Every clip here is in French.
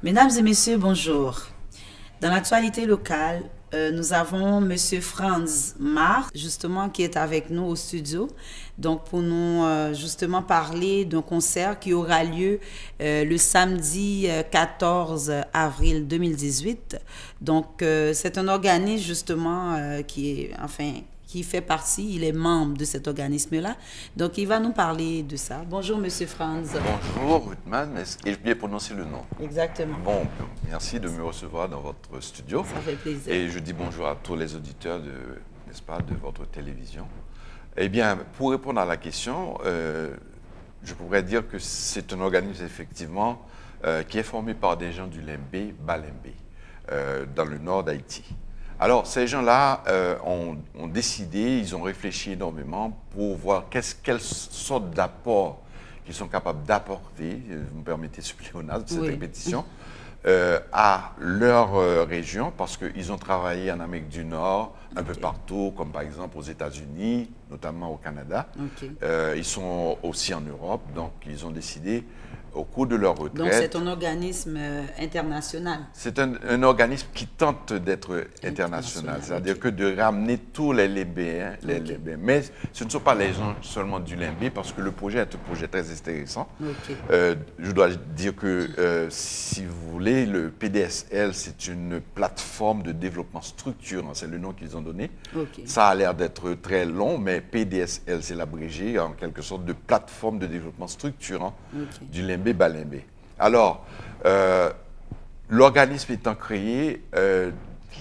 Mesdames et messieurs, bonjour. Dans l'actualité locale, nous avons Monsieur Franz Marr, justement, qui est avec nous au studio, donc pour nous justement parler d'un concert qui aura lieu le samedi 14 avril 2018. Donc, c'est un organisme justement qui est, enfin, qui fait partie, il est membre de cet organisme-là. Donc, il va nous parler de ça. Bonjour, Monsieur Franz. Bonjour Ruthman, ai-je bien prononcé le nom? Exactement. Bon, merci de me recevoir dans votre studio. Ça fait plaisir. Et je dis bonjour à tous les auditeurs n'est-ce pas, de votre télévision. Eh bien, pour répondre à la question, je pourrais dire que c'est un organisme effectivement qui est formé par des gens du Limbé, Balimbé, dans le nord d'Haïti. Alors, ces gens-là ont décidé, ils ont réfléchi énormément pour voir quelle sorte d'apport qu'ils sont capables d'apporter, vous me permettez ce pléonasme, cette répétition, à leur région, parce qu'ils ont travaillé en Amérique du Nord, un peu partout, comme par exemple aux États-Unis, notamment au Canada. Ils sont aussi en Europe, donc ils ont décidé, au cours de leur retraite... Donc c'est un organisme international. C'est un organisme qui tente d'être international, c'est-à-dire que de ramener tous les Limbéens, mais ce ne sont pas les gens seulement du Limbé, parce que le projet est un projet très intéressant. Je dois dire que, si vous voulez, le PDSL, c'est une plateforme de développement structurant, c'est le nom qu'ils ont donné. Ça a l'air d'être très long, mais PDSL, c'est l'abrégé, en quelque sorte, de plateforme de développement structurant du Limbé-Balimbé. Alors, l'organisme étant créé,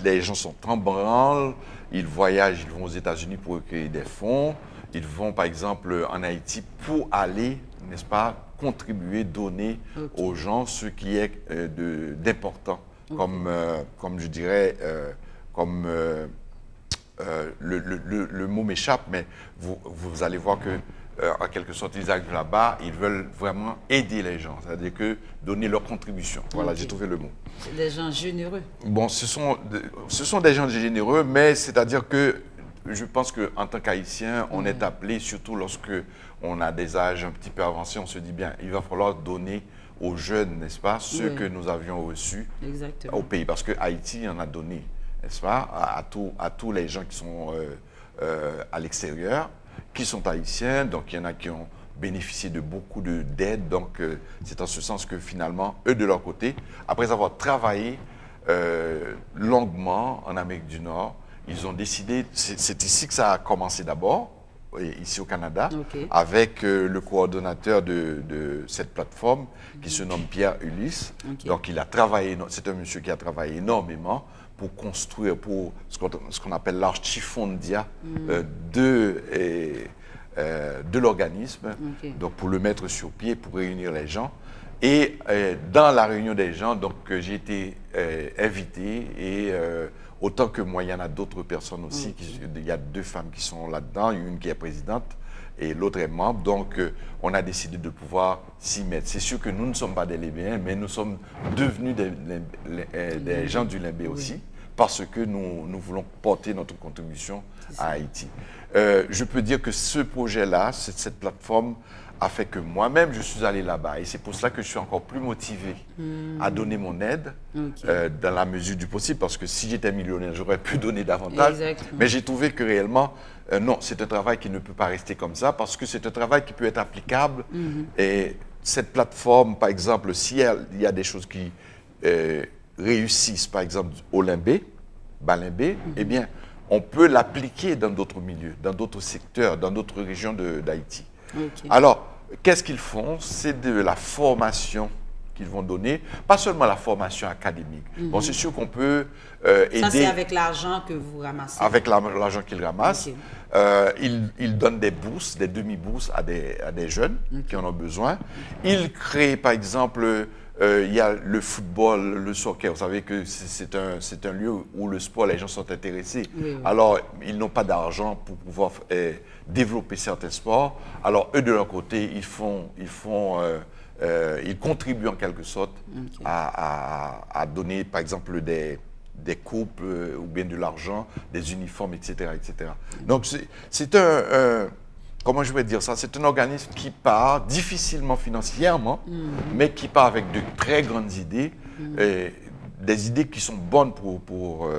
les gens sont en branle, ils voyagent, ils vont aux États-Unis pour recueillir des fonds, ils vont par exemple en Haïti pour aller, n'est-ce pas, contribuer, donner aux gens ce qui est d'important, comme je dirais, le mot m'échappe, mais vous allez voir que en quelque sorte, ils arrivent là-bas, ils veulent vraiment aider les gens, c'est-à-dire que donner leur contribution. Voilà, j'ai trouvé le mot. C'est des gens généreux. Bon, ce sont des gens généreux, mais c'est-à-dire que je pense qu'en tant qu'Haïtien, on est appelé, surtout lorsque on a des âges un petit peu avancés, on se dit bien, il va falloir donner aux jeunes, n'est-ce pas, ceux que nous avions reçus au pays. Parce que Haïti en a donné, n'est-ce pas, à tous les gens qui sont à l'extérieur, qui sont haïtiens, donc il y en a qui ont bénéficié de beaucoup d'aide, donc c'est en ce sens que finalement, eux de leur côté, après avoir travaillé longuement en Amérique du Nord, ils ont décidé, c'est ici que ça a commencé d'abord, ici au Canada, avec le coordonnateur de cette plateforme qui se nomme Pierre Ulysse. Donc il a travaillé, c'est un monsieur qui a travaillé énormément pour construire, pour ce qu'on appelle l'archifondia de l'organisme, donc pour le mettre sur pied, pour réunir les gens. Et dans la réunion des gens, donc j'ai été invité et autant que moi, il y en a d'autres personnes aussi. Il y a 2 femmes qui sont là-dedans, une qui est présidente et l'autre est membre. Donc, on a décidé de pouvoir s'y mettre. C'est sûr que nous ne sommes pas des Limbéens, mais nous sommes devenus des gens du Limbé aussi, parce que nous voulons porter notre contribution à Haïti. Je peux dire que ce projet-là, cette plateforme, a fait que moi-même, je suis allé là-bas. Et c'est pour cela que je suis encore plus motivé à donner mon aide dans la mesure du possible. Parce que si j'étais millionnaire, j'aurais pu donner davantage. Mais j'ai trouvé que réellement, non, c'est un travail qui ne peut pas rester comme ça. Parce que c'est un travail qui peut être applicable. Et cette plateforme, par exemple, s'il y a des choses qui réussissent, par exemple, au Limbé, Balimbé, eh bien, on peut l'appliquer dans d'autres milieux, dans d'autres secteurs, dans d'autres régions d'Haïti. Alors, qu'est-ce qu'ils font? C'est de la formation qu'ils vont donner, pas seulement la formation académique. Bon, c'est sûr qu'on peut aider... Ça, c'est avec l'argent que vous ramassez? Avec l'argent qu'ils ramassent. Ils donnent des bourses, des demi-bourses à des jeunes qui en ont besoin. Ils créent, par exemple... il y a le football, le soccer. Vous savez que c'est un lieu où le sport, les gens sont intéressés. Alors, ils n'ont pas d'argent pour pouvoir développer certains sports. Alors, eux, de leur côté, ils contribuent en quelque sorte à donner, par exemple, des coupes ou bien de l'argent, des uniformes, etc., etc. Donc, c'est comment je vais dire ça, c'est un organisme qui part difficilement financièrement, mais qui part avec de très grandes idées, des idées qui sont bonnes pour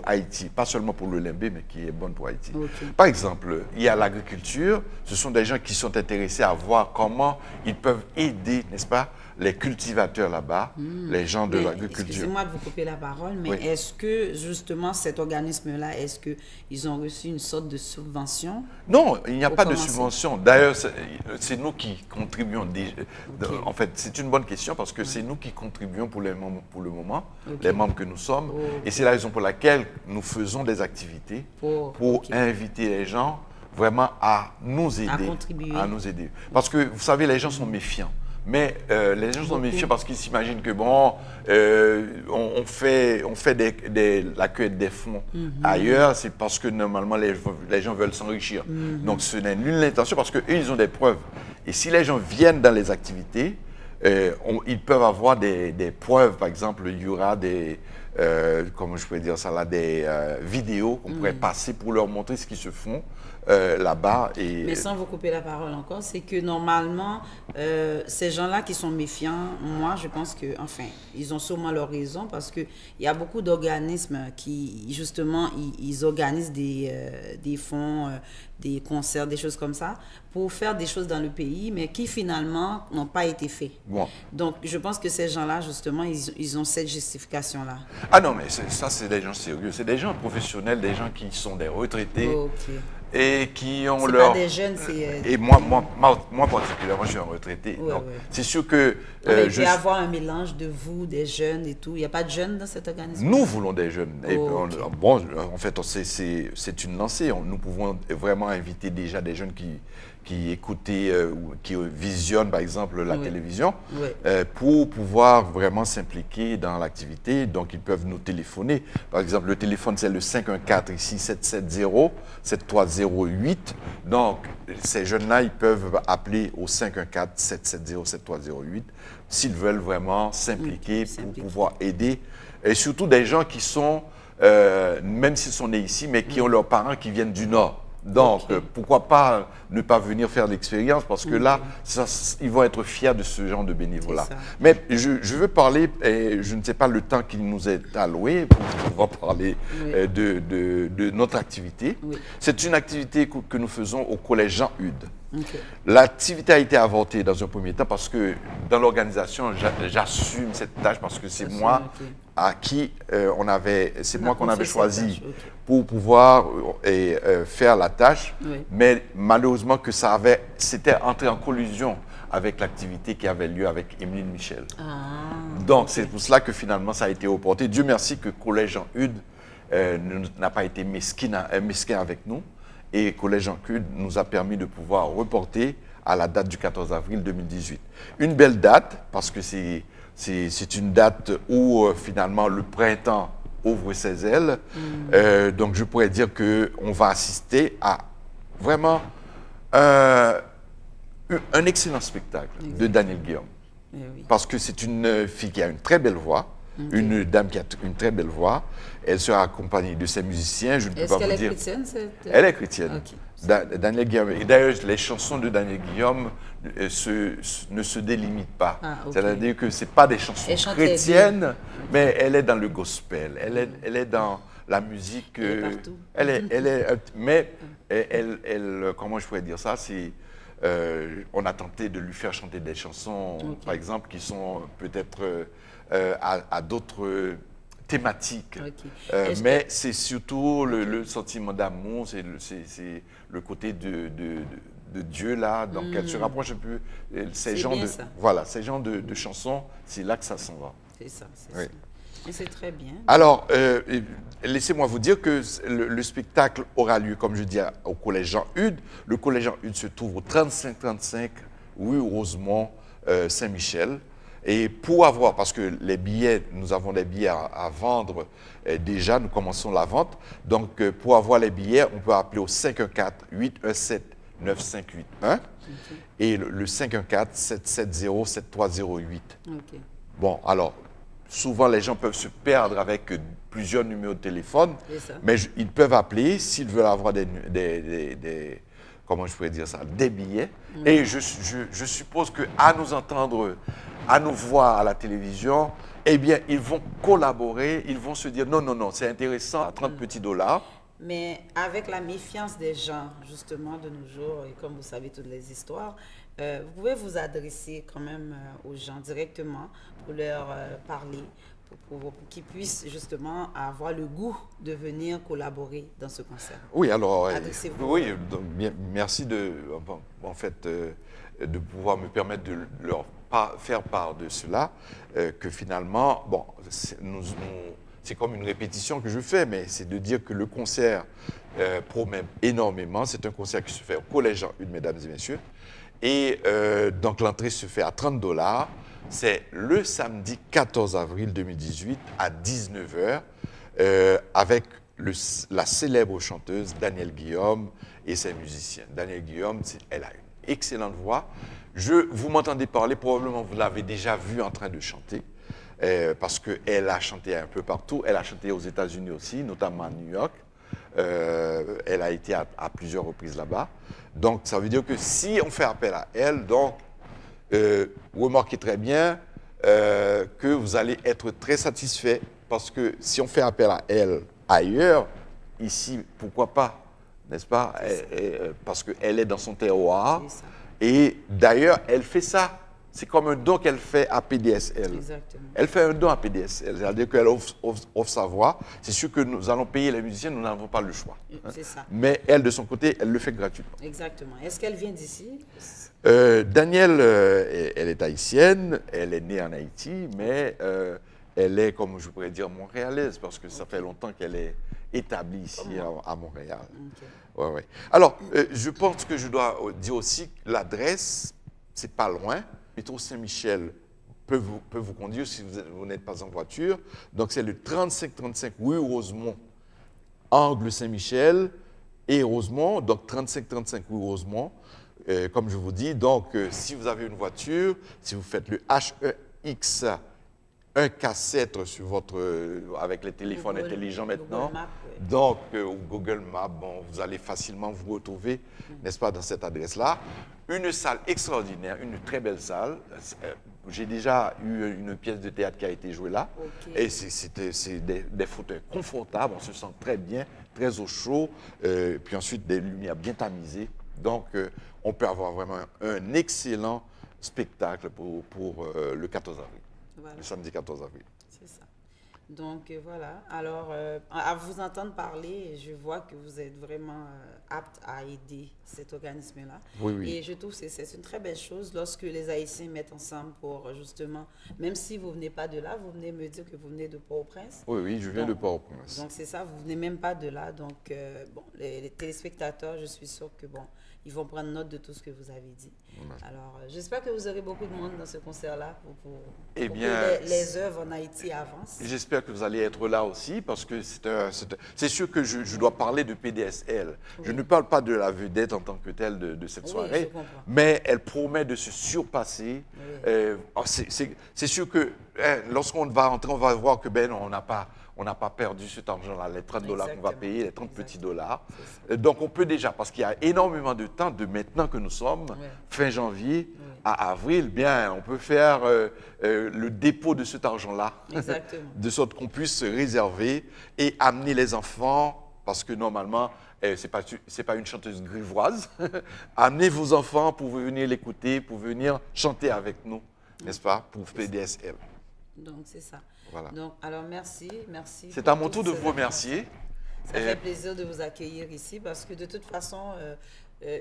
Haïti, pas seulement pour le Limbé, mais qui est bonne pour Haïti. Okay. Par exemple, il y a l'agriculture, ce sont des gens qui sont intéressés à voir comment ils peuvent aider, n'est-ce pas, les cultivateurs là-bas, les gens de l'agriculture. Excusez-moi de vous couper la parole, mais est-ce que justement cet organisme-là, est-ce qu'ils ont reçu une sorte de subvention? Non, il n'y a pas de subvention. D'ailleurs, c'est nous qui contribuons. En fait, c'est une bonne question parce que c'est nous qui contribuons pour le moment, les membres que nous sommes. Et c'est la raison pour laquelle nous faisons des activités pour inviter les gens vraiment à nous aider. À nous aider. Parce que, vous savez, les gens sont méfiants. Mais les gens sont méfiants parce qu'ils s'imaginent que, bon, on fait la cueillette des fonds ailleurs, c'est parce que normalement les gens veulent s'enrichir. Donc ce n'est nulle intention parce qu'eux, ils ont des preuves. Et si les gens viennent dans les activités, ils peuvent avoir des preuves. Par exemple, il y aura des, comment je pourrais dire ça là, des vidéos qu'on pourrait passer pour leur montrer ce qu'ils se font. Là-bas. Mais sans vous couper la parole encore, c'est que normalement, ces gens-là qui sont méfiants, moi, je pense que, enfin, ils ont sûrement leur raison parce qu'il y a beaucoup d'organismes qui, justement, ils organisent des fonds, des concerts, des choses comme ça, pour faire des choses dans le pays, mais qui finalement n'ont pas été faits. Bon. Donc, je pense que ces gens-là, justement, ils ont cette justification-là. Ah non, mais ça, c'est des gens sérieux. C'est des gens professionnels, des gens qui sont des retraités. OK. Et qui ont leur... C'est pas des jeunes, c'est... Et moi particulièrement, je suis un retraité. Ouais, donc, c'est sûr que... il peut y avoir un mélange de vous, des jeunes et tout. Il n'y a pas de jeunes dans cet organisme? Nous voulons des jeunes. Et okay. Bon, en fait, c'est une lancée. Nous pouvons vraiment inviter déjà des jeunes qui écoutent, qui visionnent, par exemple, la télévision, pour pouvoir vraiment s'impliquer dans l'activité. Donc, ils peuvent nous téléphoner. Par exemple, le téléphone, c'est le 514, ici, 770-7308. Donc, ces jeunes-là, ils peuvent appeler au 514-770-7308 s'ils veulent vraiment s'impliquer pour pouvoir aider. Et surtout des gens qui sont, même s'ils sont nés ici, mais qui ont leurs parents qui viennent du Nord. Donc, pourquoi pas ne pas venir faire l'expérience parce que là, ils vont être fiers de ce genre de bénévolat. Mais je veux parler, et je ne sais pas le temps qui nous est alloué pour pouvoir parler de notre activité. C'est une activité que nous faisons au Collège Jean-Hude. L'activité a été inventée dans un premier temps parce que dans l'organisation, j'assume cette tâche parce que c'est moi à qui c'est moi qu'on avait choisi pour pouvoir faire la tâche, mais malheureusement que c'était entré en collusion avec l'activité qui avait lieu avec Emeline Michel. Donc c'est pour cela que finalement ça a été reporté. Dieu merci que Collège Jean-Hude n'a pas été mesquin avec nous. Et Collège Jean-Hude nous a permis de pouvoir reporter à la date du 14 avril 2018. Une belle date, parce que c'est une date où finalement le printemps ouvre ses ailes. Donc je pourrais dire qu'on va assister à vraiment un excellent spectacle de Daniel Guillaume. Parce que c'est une fille qui a une très belle voix. Une dame qui a une très belle voix. Elle sera accompagnée de ses musiciens. Je ne peux pas vous dire. Est-ce qu'elle est chrétienne? Elle est chrétienne. Daniel Guillaume. Et d'ailleurs, les chansons de Daniel Guillaume ne se délimitent pas. C'est-à-dire que ce n'est pas des chansons chrétiennes, mais elle est dans le gospel. Elle est dans la musique. Elle est partout. Mais comment je pourrais dire ça? On a tenté de lui faire chanter des chansons, par exemple, qui sont peut-être à d'autres thématiques. Mais c'est surtout le sentiment d'amour, c'est le côté de Dieu là. Donc elle se rapproche un peu. Ces genres de chansons, c'est là que ça s'en va. C'est ça. Et c'est très bien. Alors, laissez-moi vous dire que le spectacle aura lieu, comme je dis, au Collège Jean-Hude. Le Collège Jean-Hude se trouve au 3535 rue Rosemont, Saint-Michel. Et pour avoir, parce que nous avons des billets à vendre déjà, nous commençons la vente. Donc, pour avoir les billets, on peut appeler au 514-817-9581 et le 514-770-7308. Bon, alors, souvent, les gens peuvent se perdre avec plusieurs numéros de téléphone, mais ils peuvent appeler s'ils veulent avoir comment je pourrais dire ça, des billets. Et je suppose qu'à nous entendre, à nous voir à la télévision, eh bien, ils vont collaborer, ils vont se dire non, non, non, c'est intéressant, à 30 petits dollars. Mais avec la méfiance des gens, justement, de nos jours, et comme vous savez toutes les histoires, vous pouvez vous adresser quand même aux gens directement pour leur parler, pour qu'ils puissent justement avoir le goût de venir collaborer dans ce concert. Oui, alors, oui, donc, merci en fait, de pouvoir me permettre de leur faire part de cela, que finalement, bon, c'est comme une répétition que je fais, mais c'est de dire que le concert promet énormément. C'est un concert qui se fait au Collège Jean-Eudes, mesdames et messieurs. Et donc l'entrée se fait à 30 $. C'est le samedi 14 avril 2018 à 19 h avec la célèbre chanteuse Danielle Guillaume et ses musiciens. Danielle Guillaume, elle a une excellente voix. Vous m'entendez parler, probablement vous l'avez déjà vue en train de chanter, parce qu'elle a chanté un peu partout. Elle a chanté aux États-Unis aussi, notamment à New York. Elle a été à plusieurs reprises là-bas. Donc, ça veut dire que si on fait appel à elle, donc, remarquez très bien que vous allez être très satisfait, parce que si on fait appel à elle ailleurs, ici, pourquoi pas, n'est-ce pas? Parce qu'elle est dans son terroir. Et d'ailleurs, elle fait ça. C'est comme un don qu'elle fait à PDSL. Exactement. Elle fait un don à PDSL, c'est-à-dire qu'elle offre sa voix. C'est sûr que nous allons payer les musiciens, nous n'avons pas le choix. C'est ça. Mais elle, de son côté, elle le fait gratuitement. Exactement. Est-ce qu'elle vient d'ici? Danielle, elle est haïtienne, elle est née en Haïti, mais elle est, comme je pourrais dire, montréalaise, parce que ça fait longtemps qu'elle est établie ici à Montréal. Okay. Ouais. Alors, je pense que je dois dire aussi que l'adresse, c'est pas loin. Métro Saint-Michel peut vous conduire si vous n'êtes pas en voiture. Donc, c'est le 3535 rue Rosemont, angle Saint-Michel et Rosemont. Donc, 3535 rue Rosemont, comme je vous dis. Donc, si vous avez une voiture, si vous faites le HEX 1K7 sur avec les téléphones intelligents maintenant, Google Maps, donc Google Maps, bon, vous allez facilement vous retrouver, n'est-ce pas, dans cette adresse-là. Une salle extraordinaire, une très belle salle. J'ai déjà eu une pièce de théâtre qui a été jouée là. Okay. Et c'est des fauteuils confortables, on se sent très bien, très au chaud. Puis ensuite, des lumières bien tamisées. Donc, on peut avoir vraiment un excellent spectacle pour le 14 avril. Voilà. Le samedi 14 avril. C'est ça. Donc, voilà. Alors, à vous entendre parler, je vois que vous êtes vraiment apte à aider cet organisme-là. Oui. Et je trouve que c'est une très belle chose lorsque les Haïtiens mettent ensemble pour justement, même si vous ne venez pas de là, vous venez me dire que vous venez de Port-au-Prince. Oui, je viens de Port-au-Prince. Donc, c'est ça, vous ne venez même pas de là. Donc, bon, les téléspectateurs, je suis sûre que, bon, ils vont prendre note de tout ce que vous avez dit. Alors, j'espère que vous aurez beaucoup de monde dans ce concert-là pour que les œuvres en Haïti avancent. J'espère que vous allez être là aussi, parce que c'est sûr que je dois parler de PDSL. Oui. Je ne parle pas de la vedette en tant que telle de cette soirée, mais elle promet de se surpasser. Oui. C'est sûr que lorsqu'on va entrer, on va voir que on n'a pas perdu cet argent-là, les 30 $ qu'on va payer, les 30 petits dollars. Donc, on peut déjà, parce qu'il y a énormément de temps de maintenant que nous sommes, fin janvier à avril, bien, on peut faire le dépôt de cet argent-là, de sorte qu'on puisse se réserver et amener les enfants, parce que normalement, ce n'est pas une chanteuse grivoise. Amenez vos enfants pour venir l'écouter, pour venir chanter avec nous, n'est-ce pas, pour PDSL. Donc, c'est ça. Voilà. Donc, alors, merci. C'est à mon tour de vous remercier. Ça fait plaisir de vous accueillir ici parce que de toute façon,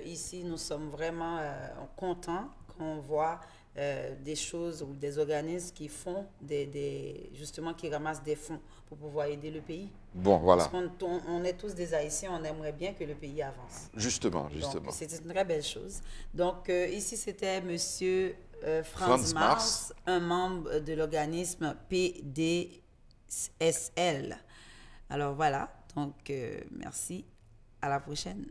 ici, nous sommes vraiment contents qu'on voit des choses ou des organismes qui font justement, qui ramassent des fonds pour pouvoir aider le pays. Bon, voilà. Parce qu'on est tous des Haïtiens, on aimerait bien que le pays avance. Justement. Donc, c'est une très belle chose. Donc, ici, c'était monsieur Franz Mars, un membre de l'organisme PDSL. Alors, voilà. Donc, merci. À la prochaine.